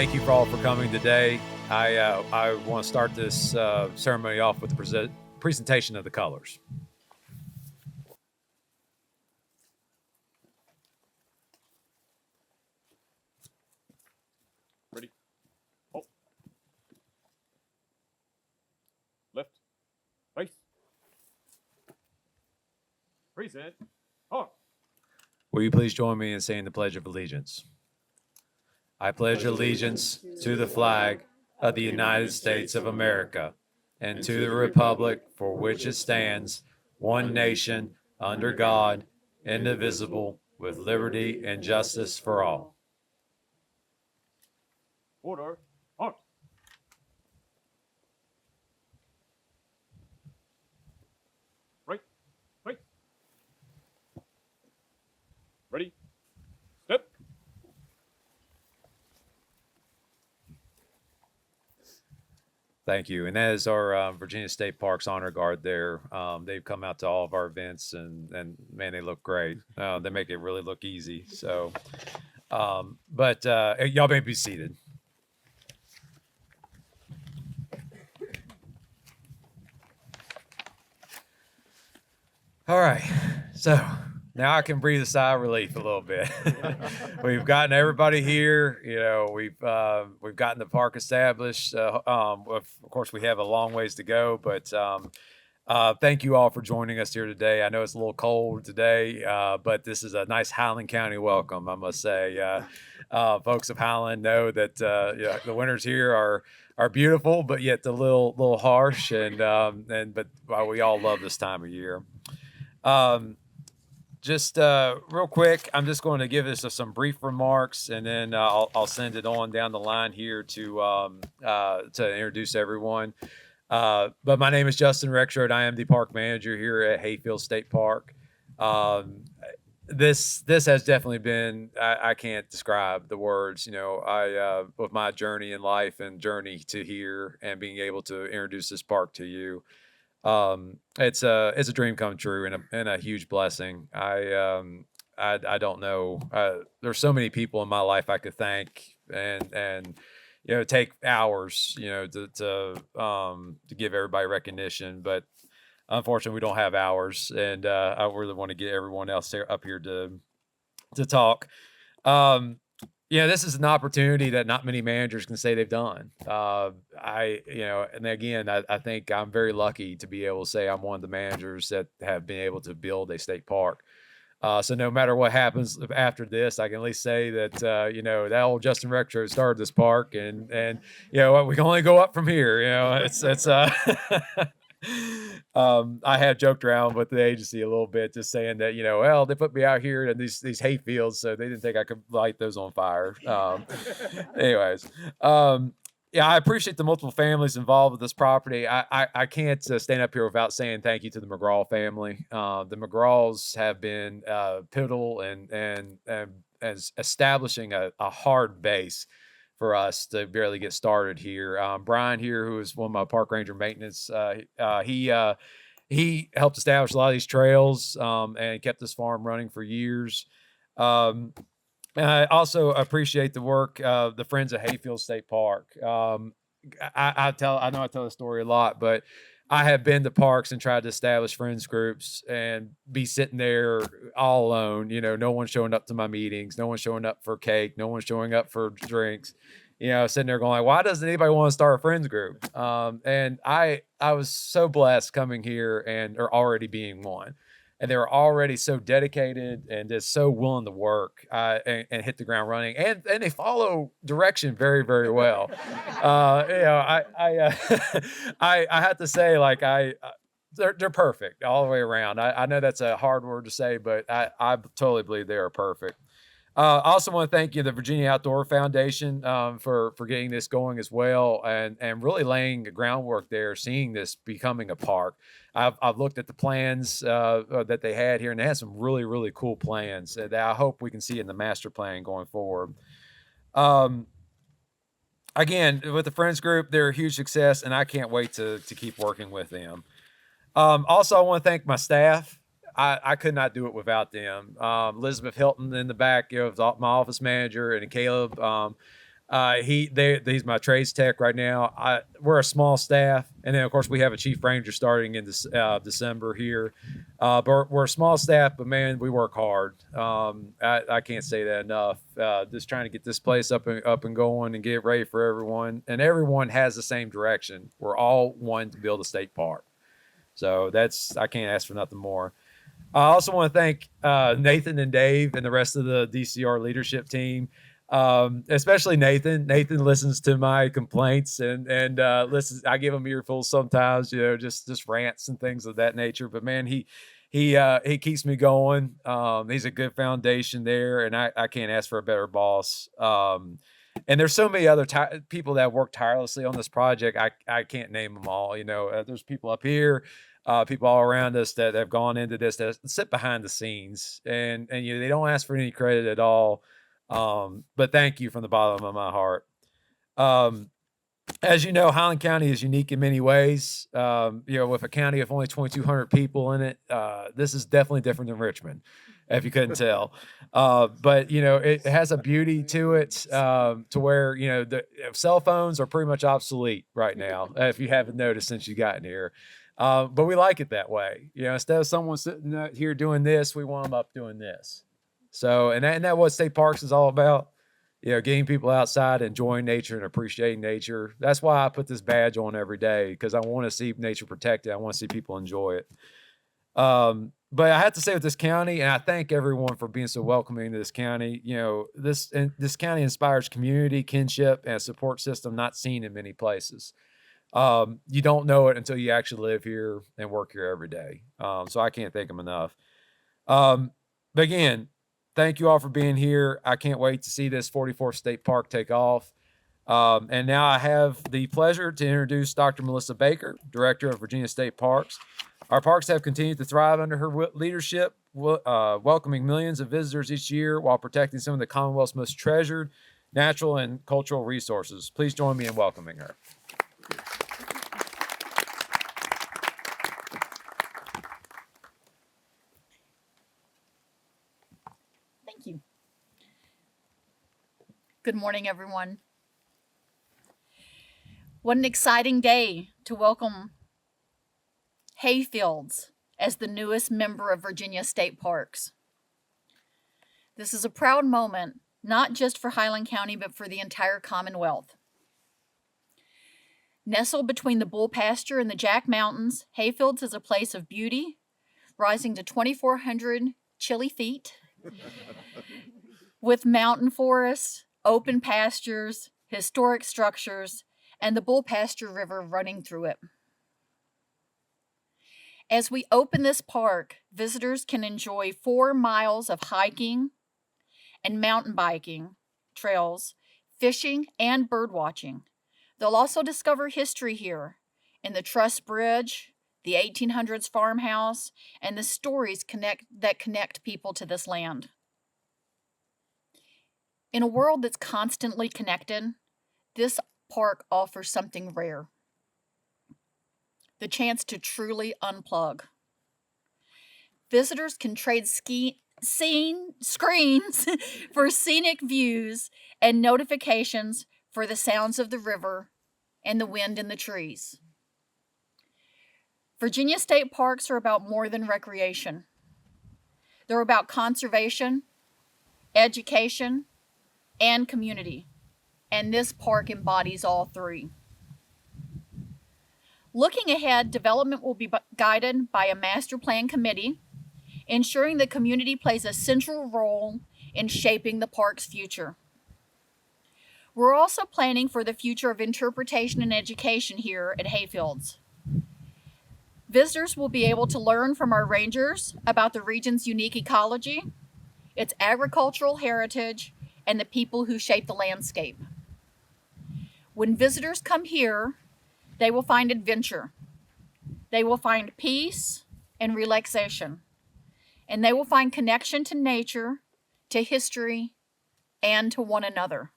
thank you for all for coming today. I want to start this ceremony off with the presentation of the colors. Ready? Hold. Left. Right. Present. On. Will you please join me in saying the Pledge of Allegiance? I pledge allegiance to the flag of the United States of America and to the republic for which it stands, one nation, under God, indivisible, with liberty and justice for all. Order. On. Right. Right. Ready? Step. Thank you. And that is our Virginia State Parks Honor Guard there. They've come out to all of our events and man, they look great. They make it really look easy. So, but y'all may be seated. All right. So now I can breathe a sigh of relief a little bit. We've gotten everybody here. You know, we've gotten the park established. Of course, we have a long ways to go, but thank you all for joining us here today. I know it's a little cold today, but this is a nice Highland County welcome, I must say. Folks of Highland know that the winters here are beautiful, but yet a little harsh, but we all love this time of year. Just real quick, I'm just going to give us some brief remarks, and then I'll send it on down the line here to introduce everyone. But my name is Justin Rexroad. I am the park manager here at Hayfields State Park. This has definitely been, I can't describe the words, with my journey in life and journey to here and being able to introduce this park to you. It's a dream come true and a huge blessing. I don't know. There's so many people in my life I could thank and take hours, to give everybody recognition, but unfortunately we don't have hours, and I really want to get everyone else up here to talk. This is an opportunity that not many managers can say they've done. And again, I think I'm very lucky to be able to say I'm one of the managers that have been able to build a state park. So no matter what happens after this, I can at least say that, that old Justin Rexroad started this park, and we can only go up from here. I have joked around with the agency a little bit, just saying that, well, they put me out here in these hayfields, so they didn't think I could light those on fire. Anyways, I appreciate the multiple families involved with this property. I can't stand up here without saying thank you to the McGraw family. The McGraws have been pivotal and as establishing a hard base for us to barely get started here. Brian here, who is one of my park ranger maintenance, he helped establish a lot of these trails and kept this farm running for years. And I also appreciate the work of the Friends of Hayfield State Park. I know I tell the story a lot, but I have been to parks and tried to establish friends groups and be sitting there all alone. No one showing up to my meetings, no one showing up for cake, no one showing up for drinks. Sitting there going, why doesn't anybody want to start a friends group? And I was so blessed coming here or already being one. And they were already so dedicated and just so willing to work and hit the ground running, and they follow direction very, very well. I have to say, they're perfect all the way around. I know that's a hard word to say, but I totally believe they are perfect. I also want to thank you, the Virginia Outdoor Foundation, for getting this going as well, and really laying the groundwork there, seeing this becoming a park. I've looked at the plans that they had here, and they had some really, really cool plans that I hope we can see in the master plan going forward. Again, with the Friends Group, they're a huge success, and I can't wait to keep working with them. Also, I want to thank my staff. I could not do it without them. Elizabeth Hilton in the back, my office manager, and Caleb. He's my trades tech right now. We're a small staff, and then of course we have a chief ranger starting in this December here. But we're a small staff, but man, we work hard. I can't say that enough. Just trying to get this place up and going and get ready for everyone, and everyone has the same direction. We're all wanting to build a state park, so I can't ask for nothing more. I also want to thank Nathan and Dave and the rest of the DCR leadership team, especially Nathan. Nathan listens to my complaints and listens. I give him earfuls sometimes, just rants and things of that nature. But man, he keeps me going. He's a good foundation there, and I can't ask for a better boss. And there's so many other people that work tirelessly on this project. I can't name them all. There's people up here, people all around us that have gone into this, that sit behind the scenes, and they don't ask for any credit at all. But thank you from the bottom of my heart. As you know, Highland County is unique in many ways. With a county of only 2,200 people in it, this is definitely different than Richmond, if you couldn't tell. But it has a beauty to it, to where the cell phones are pretty much obsolete right now, if you haven't noticed since you gotten here. But we like it that way. Instead of someone sitting here doing this, we want them up doing this. So, and that what state parks is all about. Getting people outside, enjoying nature and appreciating nature. That's why I put this badge on every day, because I want to see nature protected. I want to see people enjoy it. But I have to say, with this county, and I thank everyone for being so welcoming to this county. This county inspires community, kinship, and a support system not seen in many places. You don't know it until you actually live here and work here every day. So I can't thank them enough. But again, thank you all for being here. I can't wait to see this 44th State Park take off. And now I have the pleasure to introduce Dr. Melissa Baker, Director of Virginia State Parks. Our parks have continued to thrive under her leadership, welcoming millions of visitors each year while protecting some of the Commonwealth's most treasured natural and cultural resources. Please join me in welcoming her. Thank you. Good morning, everyone. What an exciting day to welcome Hayfields as the newest member of Virginia State Parks. This is a proud moment, not just for Highland County, but for the entire Commonwealth. Nestled between the Bull Pasture and the Jack Mountains, Hayfields is a place of beauty, rising to 2,400 chilly feet, with mountain forests, open pastures, historic structures, and the Bull Pasture River running through it. As we open this park, visitors can enjoy 4 miles of hiking and mountain biking trails, fishing, and bird watching. They'll also discover history here in the Truss Bridge, the 1800s farmhouse, and the stories that connect people to this land. In a world that's constantly connected, this park offers something rare: the chance to truly unplug. Visitors can trade screens for scenic views and notifications for the sounds of the river and the wind in the trees. Virginia State Parks are about more than recreation. They're about conservation, education, and community, and this park embodies all three. Looking ahead, development will be guided by a master plan committee, ensuring the community plays a central role in shaping the park's future. We're also planning for the future of interpretation and education here at Hayfields. Visitors will be able to learn from our rangers about the region's unique ecology, its agricultural heritage, and the people who shape the landscape. When visitors come here, they will find adventure. They will find peace and relaxation. And they will find connection to nature, to history, and to one another.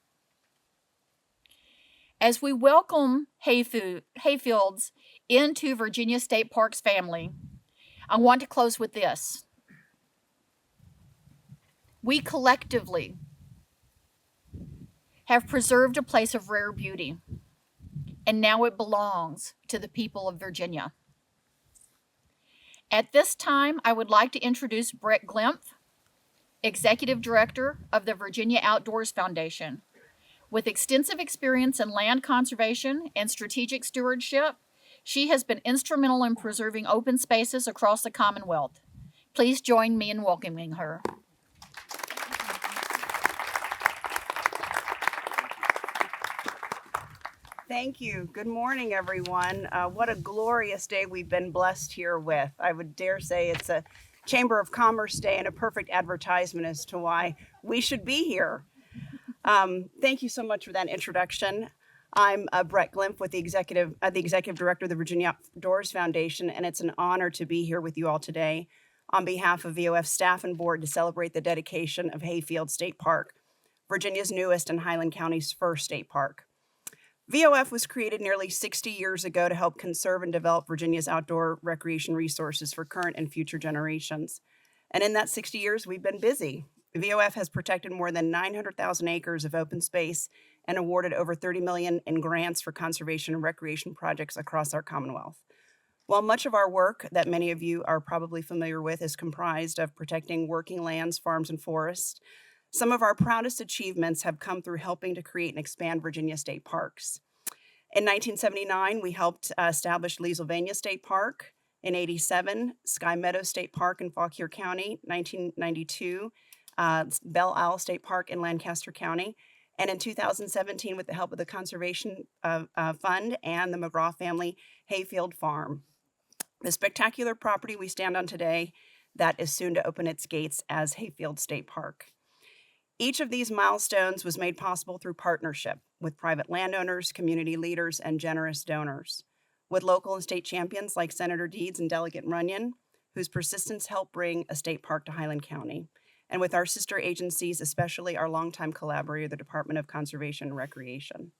As we welcome Hayfields into Virginia State Parks family, I want to close with this. We collectively have preserved a place of rare beauty, and now it belongs to the people of Virginia. At this time, I would like to introduce Brett Glimpf, Executive Director of the Virginia Outdoors Foundation. With extensive experience in land conservation and strategic stewardship, she has been instrumental in preserving open spaces across the Commonwealth. Please join me in welcoming her. Thank you. Good morning, everyone. What a glorious day we've been blessed here with. I would dare say it's a Chamber of Commerce Day and a perfect advertisement as to why we should be here. Thank you so much for that introduction. I'm Brett Glimpf with the Executive Director of the Virginia Outdoors Foundation, and it's an honor to be here with you all today on behalf of VOF staff and board to celebrate the dedication of Hayfields State Park, Virginia's newest and Highland County's first state park. VOF was created nearly 60 years ago to help conserve and develop Virginia's outdoor recreation resources for current and future generations. And in that 60 years, we've been busy. VOF has protected more than 900,000 acres of open space and awarded over $30 million in grants for conservation and recreation projects across our Commonwealth. While much of our work that many of you are probably familiar with is comprised of protecting working lands, farms, and forests, some of our proudest achievements have come through helping to create and expand Virginia state parks. In 1979, we helped establish Leesylvania State Park. In 87, Sky Meadow State Park in Fauquier County. 1992, Belle Isle State Park in Lancaster County. And in 2017, with the help of the Conservation Fund and the McGraw family, Hayfield Farm. The spectacular property we stand on today that is soon to open its gates as Hayfield State Park. Each of these milestones was made possible through partnership with private landowners, community leaders, and generous donors, with local and state champions like Senator Deeds and Delegate Runyon, whose persistence helped bring a state park to Highland County, and with our sister agencies, especially our longtime collaborator, the Department of Conservation and Recreation.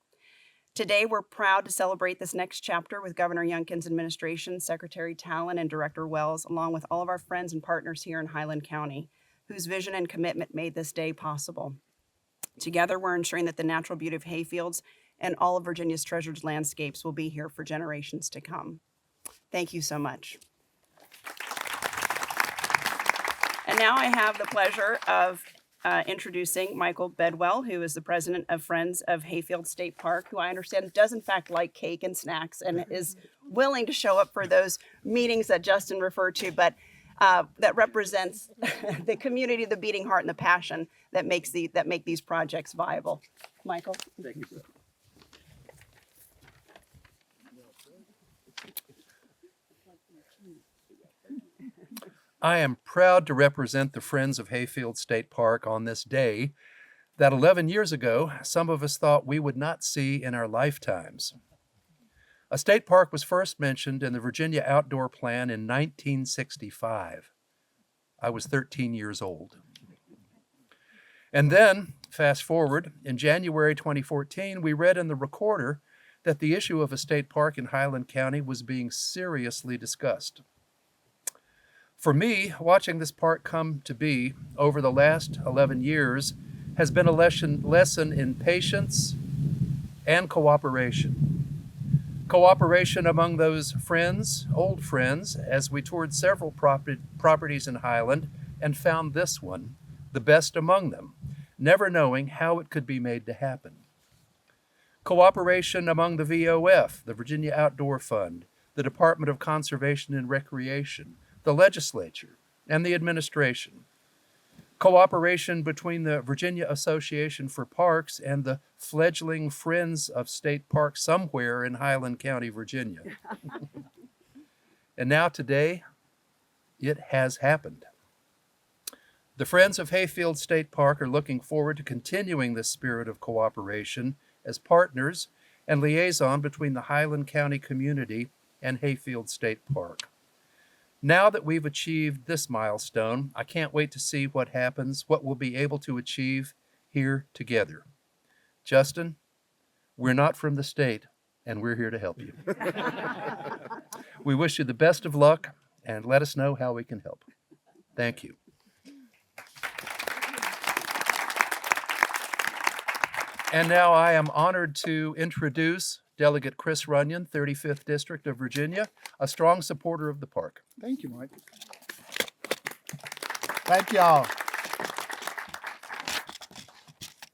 Today, we're proud to celebrate this next chapter with Governor Youngkin's administration, Secretary Talon, and Director Wells, along with all of our friends and partners here in Highland County, whose vision and commitment made this day possible. Together, we're ensuring that the natural beauty of Hayfields and all of Virginia's treasured landscapes will be here for generations to come. Thank you so much. And now I have the pleasure of introducing Michael Bedwell, who is the president of Friends of Hayfield State Park, who I understand does in fact like cake and snacks and is willing to show up for those meetings that Justin referred to, but that represents the community, the beating heart, and the passion that make these projects viable. Michael. Thank you, sir. I am proud to represent the Friends of Hayfield State Park on this day that 11 years ago, some of us thought we would not see in our lifetimes. A state park was first mentioned in the Virginia Outdoor Plan in 1965. I was 13 years old. And then, fast forward, in January 2014, we read in the Recorder that the issue of a state park in Highland County was being seriously discussed. For me, watching this park come to be over the last 11 years has been a lesson in patience and cooperation. Cooperation among those friends, old friends, as we toured several properties in Highland and found this one, the best among them, never knowing how it could be made to happen. Cooperation among the VOF, the Virginia Outdoor Fund, the Department of Conservation and Recreation, the legislature, and the administration. Cooperation between the Virginia Association for Parks and the fledgling Friends of State Park somewhere in Highland County, Virginia. And now today, it has happened. The Friends of Hayfield State Park are looking forward to continuing this spirit of cooperation as partners and liaison between the Highland County community and Hayfield State Park. Now that we've achieved this milestone, I can't wait to see what happens, what we'll be able to achieve here together. Justin, we're not from the state, and we're here to help you. We wish you the best of luck, and let us know how we can help. Thank you. And now I am honored to introduce Delegate Chris Runyon, 35th District of Virginia, a strong supporter of the park. Thank you, Mike. Thank y'all.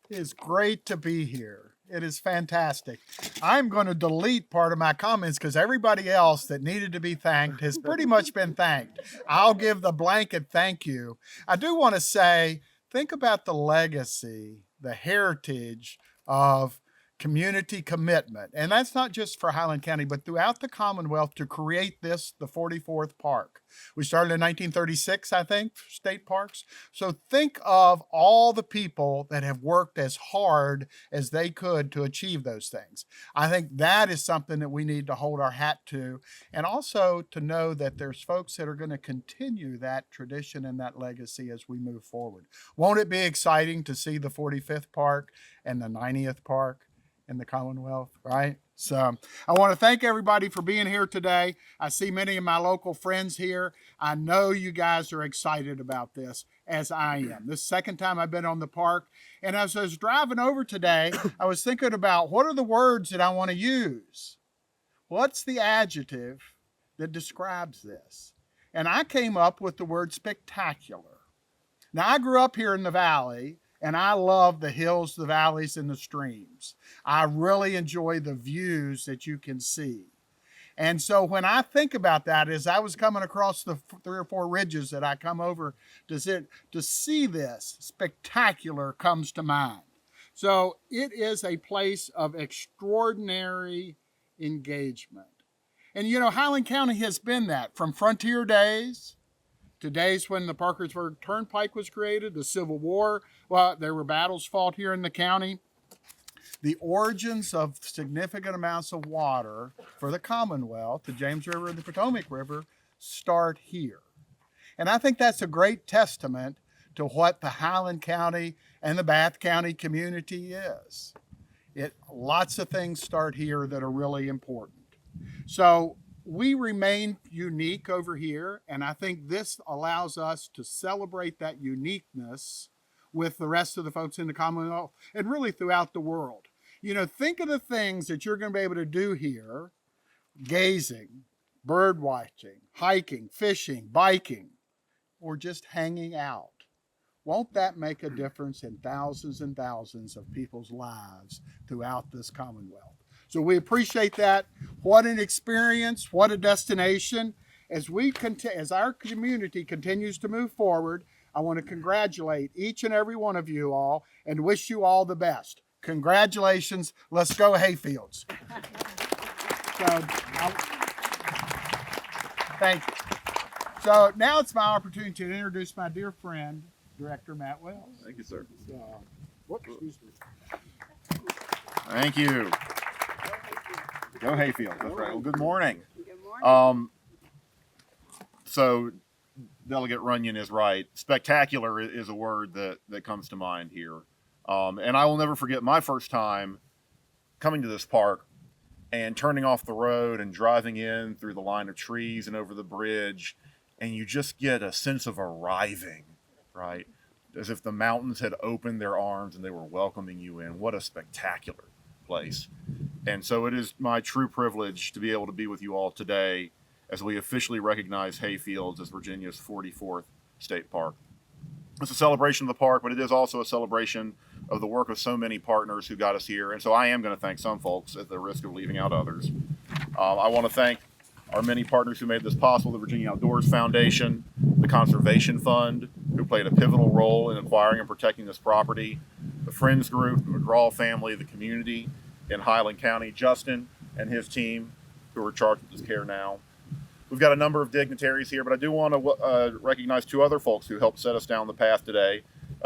It is great to be here. It is fantastic. I'm going to delete part of my comments because everybody else that needed to be thanked has pretty much been thanked. I'll give the blanket thank you. I do want to say, think about the legacy, the heritage of community commitment. And that's not just for Highland County, but throughout the Commonwealth to create this, the 44th park. We started in 1936, I think, state parks. So think of all the people that have worked as hard as they could to achieve those things. I think that is something that we need to hold our hat to, and also to know that there's folks that are going to continue that tradition and that legacy as we move forward. Won't it be exciting to see the 45th park and the 90th park in the Commonwealth, right? So I want to thank everybody for being here today. I see many of my local friends here. I know you guys are excited about this, as I am. This is the second time I've been on the park. And as I was driving over today, I was thinking about what are the words that I want to use? What's the adjective that describes this? And I came up with the word spectacular. Now, I grew up here in the valley, and I love the hills, the valleys, and the streams. I really enjoy the views that you can see. And so when I think about that, as I was coming across the 3 or 4 ridges that I come over to see this, spectacular comes to mind. So it is a place of extraordinary engagement. And you know, Highland County has been that from frontier days to days when the Parkersburg Turnpike was created, the Civil War. Well, there were battles fought here in the county. The origins of significant amounts of water for the Commonwealth, the James River and the Potomac River, start here. And I think that's a great testament to what the Highland County and the Bath County community is. Lots of things start here that are really important. So we remain unique over here, and I think this allows us to celebrate that uniqueness with the rest of the folks in the Commonwealth and really throughout the world. You know, think of the things that you're going to be able to do here: gazing, bird watching, hiking, fishing, biking, or just hanging out. Won't that make a difference in thousands and thousands of people's lives throughout this Commonwealth? So we appreciate that. What an experience, what a destination. As our community continues to move forward, I want to congratulate each and every one of you all and wish you all the best. Congratulations. Let's go Hayfields. Thank you. So now it's my opportunity to introduce my dear friend, Director Matt Wells. Thank you, sir. Excuse me. Thank you. Go Hayfield. That's right. Well, good morning. Good morning. So Delegate Runyon is right. Spectacular is a word that comes to mind here. And I will never forget my first time coming to this park and turning off the road and driving in through the line of trees and over the bridge, and you just get a sense of arriving, right? As if the mountains had opened their arms and they were welcoming you in. What a spectacular place. And so it is my true privilege to be able to be with you all today as we officially recognize Hayfields as Virginia's 44th state park. It's a celebration of the park, but it is also a celebration of the work of so many partners who got us here. And so I am going to thank some folks at the risk of leaving out others. I want to thank our many partners who made this possible: the Virginia Outdoors Foundation, the Conservation Fund, who played a pivotal role in acquiring and protecting this property, the Friends Group, the McGraw family, the community in Highland County, Justin and his team, who are charged with this care now. We've got a number of dignitaries here, but I do want to recognize 2 other folks who helped set us down the path today.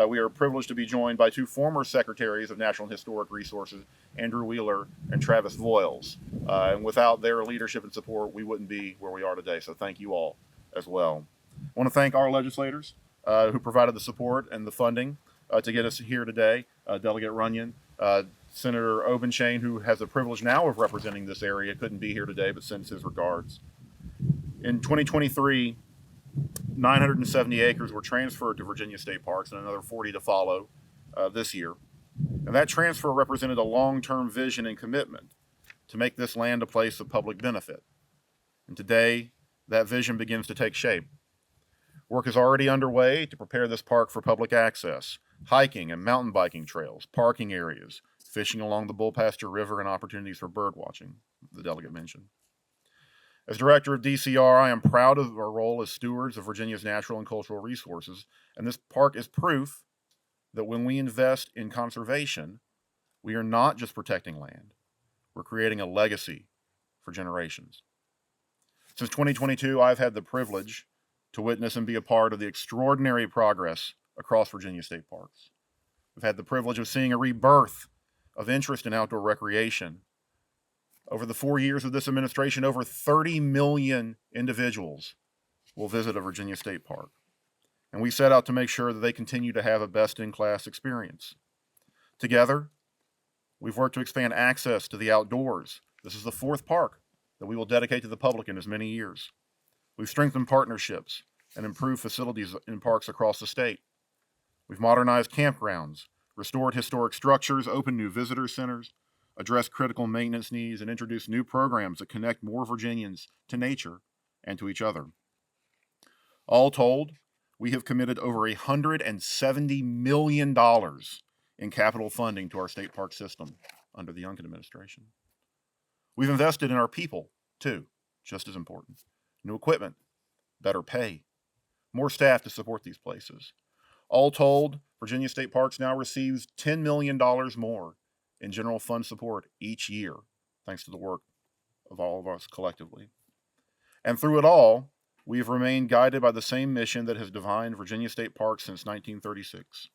We are privileged to be joined by 2 former secretaries of National and Historic Resources, Andrew Wheeler and Travis Voiles. And without their leadership and support, we wouldn't be where we are today. So thank you all as well. I want to thank our legislators who provided the support and the funding to get us here today. Delegate Runyon, Senator Obenshain, who has the privilege now of representing this area, couldn't be here today, but sends his regards. In 2023, 970 acres were transferred to Virginia State Parks and another 40 to follow this year. And that transfer represented a long-term vision and commitment to make this land a place of public benefit. And today, that vision begins to take shape. Work is already underway to prepare this park for public access, hiking and mountain biking trails, parking areas, fishing along the Bull Pasture River, and opportunities for bird watching, the delegate mentioned. As director of DCR, I am proud of our role as stewards of Virginia's natural and cultural resources, and this park is proof that when we invest in conservation, we are not just protecting land, we're creating a legacy for generations. Since 2022, I've had the privilege to witness and be a part of the extraordinary progress across Virginia state parks. We've had the privilege of seeing a rebirth of interest in outdoor recreation. Over the 4 years of this administration, over 30 million individuals will visit a Virginia state park. And we set out to make sure that they continue to have a best-in-class experience. Together, we've worked to expand access to the outdoors. This is the 4th park that we will dedicate to the public in as many years. We've strengthened partnerships and improved facilities in parks across the state. We've modernized campgrounds, restored historic structures, opened new visitor centers, addressed critical maintenance needs, and introduced new programs that connect more Virginians to nature and to each other. All told, we have committed over $170 million in capital funding to our state park system under the Youngkin administration. We've invested in our people, too, just as important. New equipment, better pay, more staff to support these places. All told, Virginia State Parks now receives $10 million more in general fund support each year, thanks to the work of all of us collectively. And through it all, we have remained guided by the same mission that has defined Virginia State Parks since 1936,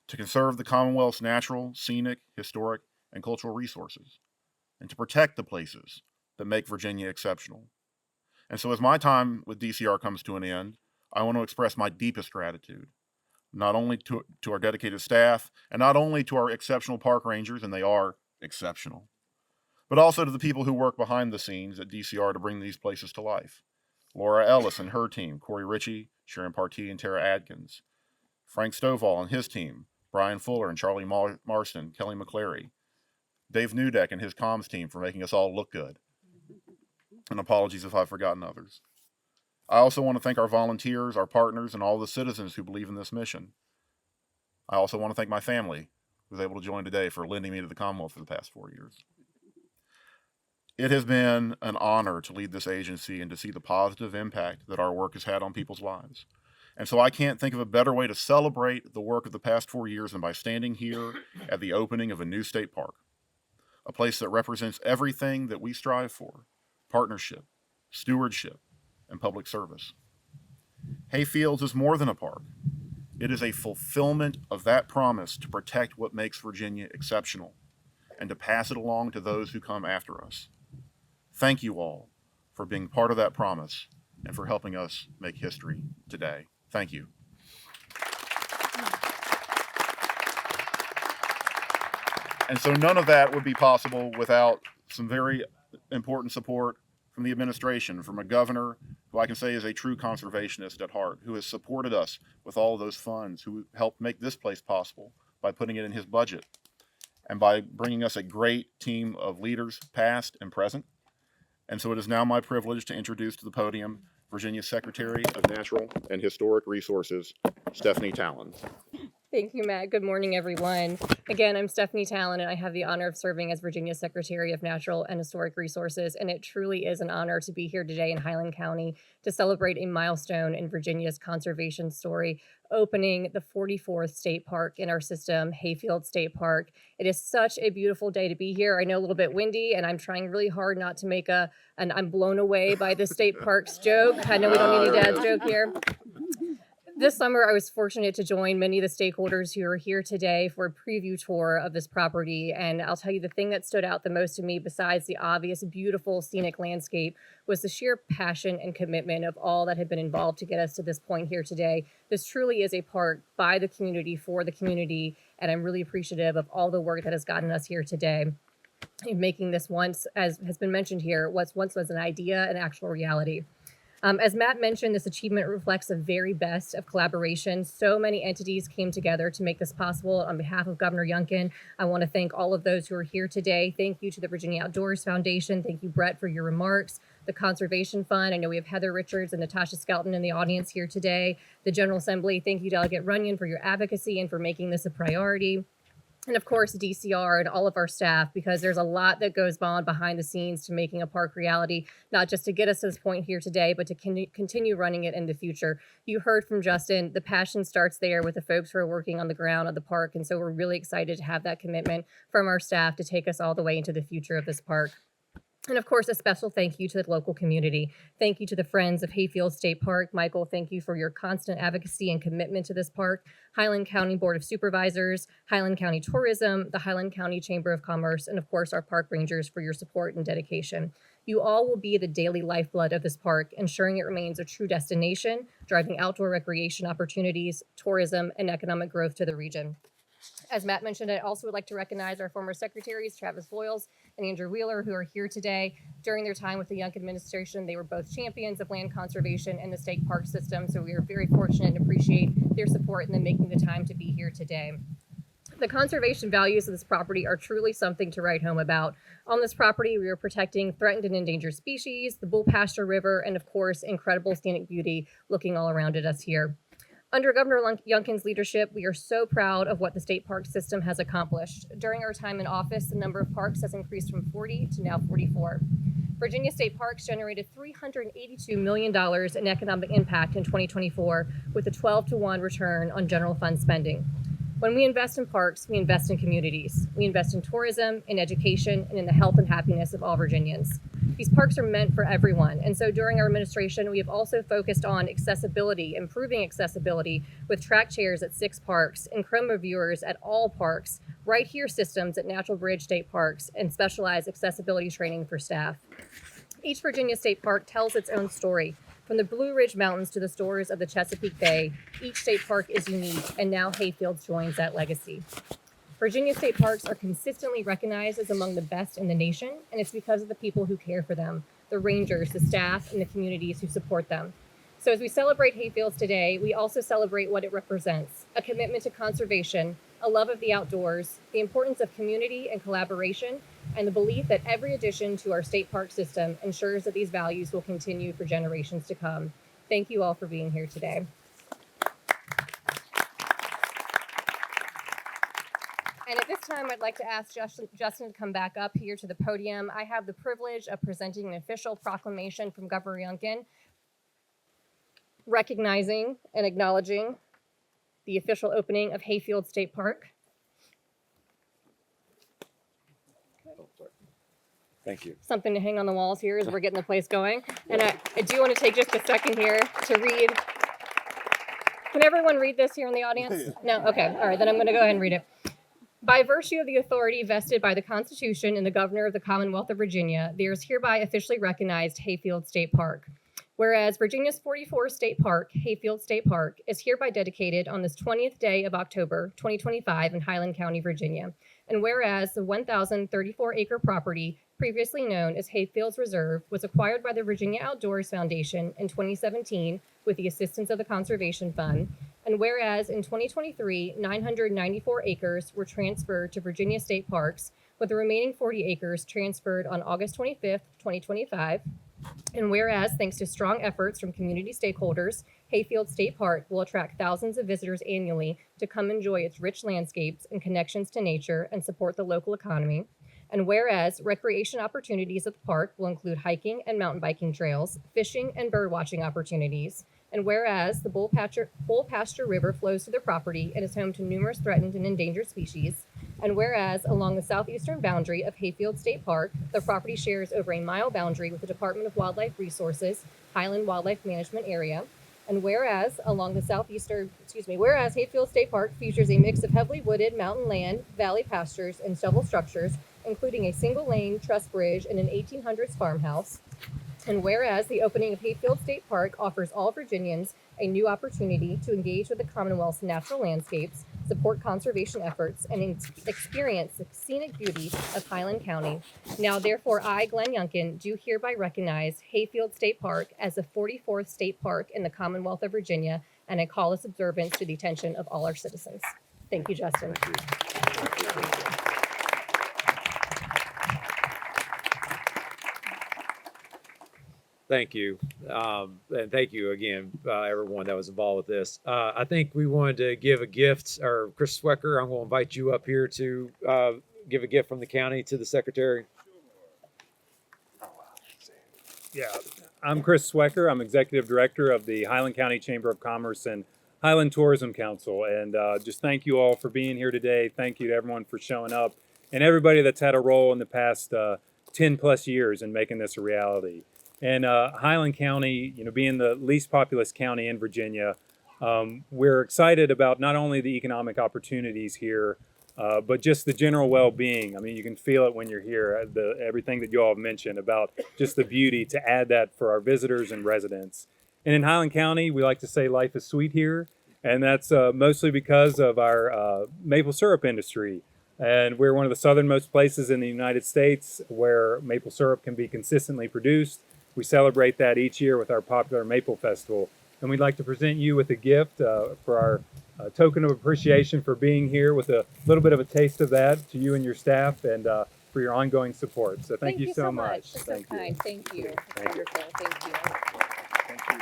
to conserve the Commonwealth's natural, scenic, historic, and cultural resources, and to protect the places that make Virginia exceptional. And so as my time with DCR comes to an end, I want to express my deepest gratitude, not only to our dedicated staff, and not only to our exceptional park rangers, and they are exceptional, but also to the people who work behind the scenes at DCR to bring these places to life. Laura Ellis and her team, Corey Ritchie, Sharon Partee, and Tara Adkins. Frank Stovall and his team, Brian Fuller and Charlie Marston, Kelly McClary. Dave Newdeck and his comms team for making us all look good. And apologies if I've forgotten others. I also want to thank our volunteers, our partners, and all the citizens who believe in this mission. I also want to thank my family, who was able to join today, for lending me to the Commonwealth for the past 4 years. It has been an honor to lead this agency and to see the positive impact that our work has had on people's lives. And so I can't think of a better way to celebrate the work of the past 4 years than by standing here at the opening of a new state park, a place that represents everything that we strive for: partnership, stewardship, and public service. Hayfields is more than a park. It is a fulfillment of that promise to protect what makes Virginia exceptional and to pass it along to those who come after us. Thank you all for being part of that promise and for helping us make history today. Thank you. And so none of that would be possible without some very important support from the administration, from a governor who I can say is a true conservationist at heart, who has supported us with all of those funds, who helped make this place possible by putting it in his budget, and by bringing us a great team of leaders, past and present. And so it is now my privilege to introduce to the podium Virginia's Secretary of Natural and Historic Resources, Stephanie Talon. Thank you, Matt. Good morning, everyone. Again, I'm Stephanie Talon, and I have the honor of serving as Virginia's Secretary of Natural and Historic Resources, and it truly is an honor to be here today in Highland County to celebrate a milestone in Virginia's conservation story, opening the 44th state park in our system, Hayfields State Park. It is such a beautiful day to be here. I know a little bit windy, and I'm trying really hard not to make an I'm blown away by the state parks joke. I know we don't need any dad's joke here. This summer, I was fortunate to join many of the stakeholders who are here today for a preview tour of this property. And I'll tell you, the thing that stood out the most to me, besides the obvious, beautiful, scenic landscape, was the sheer passion and commitment of all that had been involved to get us to this point here today. This truly is a park by the community, for the community, and I'm really appreciative of all the work that has gotten us here today in making this once, as has been mentioned here, what once was an idea, an actual reality. As Matt mentioned, this achievement reflects the very best of collaboration. So many entities came together to make this possible. On behalf of Governor Youngkin, I want to thank all of those who are here today. Thank you to the Virginia Outdoors Foundation. Thank you, Brett, for your remarks. The Conservation Fund. I know we have Heather Richards and Natasha Skelton in the audience here today. The General Assembly. Thank you, Delegate Runyon, for your advocacy and for making this a priority. And of course, DCR and all of our staff, because there's a lot that goes on behind the scenes to making a park reality, not just to get us to this point here today, but to continue running it in the future. You heard from Justin, the passion starts there with the folks who are working on the ground of the park. And so we're really excited to have that commitment from our staff to take us all the way into the future of this park. And of course, a special thank you to the local community. Thank you to the Friends of Hayfields State Park. Michael, thank you for your constant advocacy and commitment to this park. Highland County Board of Supervisors, Highland County Tourism, the Highland County Chamber of Commerce, and of course, our park rangers for your support and dedication. You all will be the daily lifeblood of this park, ensuring it remains a true destination, driving outdoor recreation opportunities, tourism, and economic growth to the region. As Matt mentioned, I also would like to recognize our former secretaries, Travis Voiles and Andrew Wheeler, who are here today. During their time with the Young administration, they were both champions of land conservation and the state park system, so we are very fortunate and appreciate their support and them making the time to be here today. The conservation values of this property are truly something to write home about. On this property, we are protecting threatened and endangered species, the Bull Pasture River, and of course, incredible scenic beauty looking all around at us here. Under Governor Youngkin's leadership, we are so proud of what the state park system has accomplished. During our time in office, the number of parks has increased from 40 to now 44. Virginia State Parks generated $382 million in economic impact in 2024 with a 12-to-1 return on general fund spending. When we invest in parks, we invest in communities. We invest in tourism, in education, and in the health and happiness of all Virginians. These parks are meant for everyone, and so during our administration, we have also focused on accessibility, improving accessibility with track chairs at 6 parks and chroma viewers at all parks, right here systems at Natural Bridge State Parks, and specialized accessibility training for staff. Each Virginia State Park tells its own story. From the Blue Ridge Mountains to the shores of the Chesapeake Bay, each state park is unique, and now Hayfields joins that legacy. Virginia state parks are consistently recognized as among the best in the nation, and it's because of the people who care for them, the rangers, the staff, and the communities who support them. So as we celebrate Hayfields today, we also celebrate what it represents, a commitment to conservation, a love of the outdoors, the importance of community and collaboration, and the belief that every addition to our state park system ensures that these values will continue for generations to come. Thank you all for being here today. And at this time, I'd like to ask Justin to come back up here to the podium. I have the privilege of presenting an official proclamation from Governor Youngkin, recognizing and acknowledging the official opening of Hayfields State Park. Thank you. Something to hang on the walls here as we're getting the place going. And I do want to take just a second here to read. Can everyone read this here in the audience? No? Okay. All right. Then I'm going to go ahead and read it. By virtue of the authority vested by the Constitution and the Governor of the Commonwealth of Virginia, there is hereby officially recognized Hayfields State Park. Whereas Virginia's 44th state park, Hayfields State Park, is hereby dedicated on this 20th day of October 2025 in Highland County, Virginia. And whereas the 1,034-acre property, previously known as Hayfields Reserve, was acquired by the Virginia Outdoors Foundation in 2017 with the assistance of the Conservation Fund. And whereas in 2023, 994 acres were transferred to Virginia State Parks, with the remaining 40 acres transferred on August 25th, 2025. And whereas, thanks to strong efforts from community stakeholders, Hayfields State Park will attract thousands of visitors annually to come enjoy its rich landscapes and connections to nature and support the local economy. And whereas recreation opportunities at the park will include hiking and mountain biking trails, fishing and bird watching opportunities. And whereas the Bull Pasture River flows through the property and is home to numerous threatened and endangered species. And whereas along the southeastern boundary of Hayfields State Park, the property shares over a mile boundary with the Department of Wildlife Resources, Highland Wildlife Management Area. And whereas whereas Hayfields State Park features a mix of heavily wooded mountain land, valley pastures, and several structures, including a single-lane truss bridge and an 1800s farmhouse. And whereas the opening of Hayfields State Park offers all Virginians a new opportunity to engage with the Commonwealth's natural landscapes, support conservation efforts, and experience the scenic beauty of Highland County. Now, therefore, I, Glenn Youngkin, do hereby recognize Hayfield State Park as the 44th state park in the Commonwealth of Virginia, and I call its observance to the attention of all our citizens. Thank you, Justin. Thank you. And thank you again, everyone that was involved with this. I think we wanted to give a gift, or Chris Swecker, I'm going to invite you up here to give a gift from the county to the secretary. Yeah, I'm Chris Swecker. I'm Executive Director of the Highland County Chamber of Commerce and Highland Tourism Council. And just thank you all for being here today. Thank you to everyone for showing up and everybody that's had a role in the past 10 plus years in making this a reality. And Highland County, being the least populous county in Virginia, we're excited about not only the economic opportunities here, but just the general well-being. I mean, you can feel it when you're here, everything that you all have mentioned about just the beauty, to add that for our visitors and residents. And in Highland County, we like to say life is sweet here, and that's mostly because of our maple syrup industry. And we're one of the southernmost places in the United States where maple syrup can be consistently produced. We celebrate that each year with our popular Maple Festival. And we'd like to present you with a gift for our token of appreciation for being here, with a little bit of a taste of that to you and your staff, and for your ongoing support. So thank you so much. That's so kind. Thank you. That's wonderful. Thank you.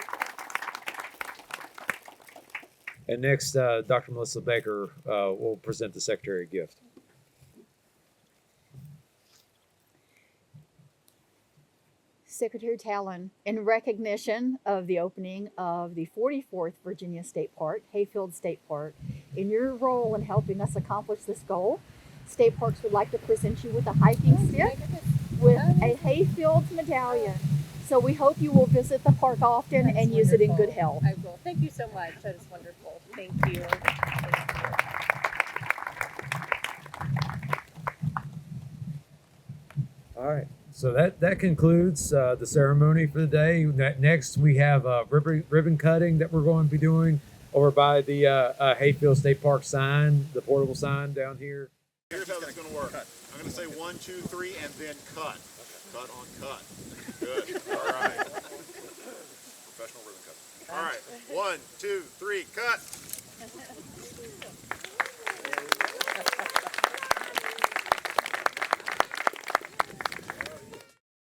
And next, Dr. Melissa Baker will present the secretary a gift. Secretary Talon, in recognition of the opening of the 44th Virginia State Park, Hayfield State Park, in your role in helping us accomplish this goal, State Parks would like to present you with a hiking stick with a Hayfields medallion. So we hope you will visit the park often and use it in good health. I will. Thank you so much. That is wonderful. Thank you. All right. So that concludes the ceremony for the day. Next, we have ribbon cutting that we're going to be doing over by the Hayfield State Park sign, the portable sign down here. Here's how this is going to work. I'm going to say 1, 2, 3, and then cut. Cut on cut. Good. All right. Professional ribbon cutting. All right. 1, 2, 3, cut.